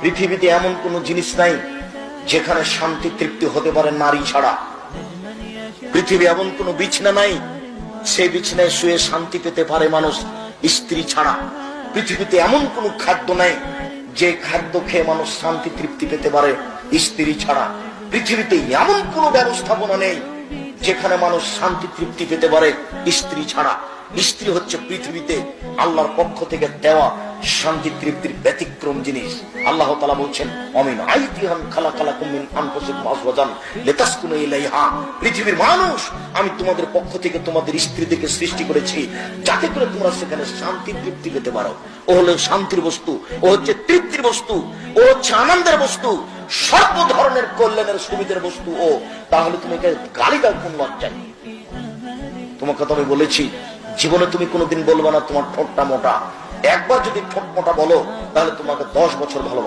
পৃথিবীতে এমন কোন জিনিস নাই যেখানে শান্তি তৃপ্তি হতে পারে নারী ছাড়া। পৃথিবী এমন কোন বিছানা নাই সেই বিছানায় শুয়ে শান্তি পেতে পারে মানুষ স্ত্রী ছাড়া। পৃথিবীতে এমন কোন খাদ্য নাই যে খাদ্য খেয়ে মানুষ শান্তি তৃপ্তি পেতে পারে স্ত্রী ছাড়া। পৃথিবীতে এমন কোন ব্যবস্থাপনা নেই যেখানে মানুষ শান্তি তৃপ্তি পেতে পারে স্ত্রী ছাড়া। স্ত্রী হচ্ছে পৃথিবীতে আল্লাহর পক্ষ থেকে দেওয়া শান্তি তৃপ্তির ব্যতিক্রম জিনিস। আল্লাহ তাআলা বলছেন অমিন আইতিহান খালাকালাকুম মিন আনফুসিকুম আজওয়াজান লিতাসকুনু ইলাইহা। পৃথিবীর মানুষ আমি তোমাদের পক্ষ থেকে তোমাদের স্ত্রীদেরকে সৃষ্টি করেছি যাতে করে তোমরা সেখানে শান্তি তৃপ্তি পেতে পারো। ও হলো শান্তির বস্তু, ও হচ্ছে তৃপ্তির বস্তু, ও হচ্ছে আনন্দের বস্তু, সর্ব ধরনের কল্যাণের সুবিধার বস্তু ও। তাহলে তুমি গালি দাও কোন লজ্জায়? তোমাকে তো আমি বলেছি জীবনে তুমি কোনোদিন বলবা না তোমার ঠোঁটটা মোটা। একবার যদি ঠোঁট মোটা বলো তাহলে তোমাকে 10 বছর ভালো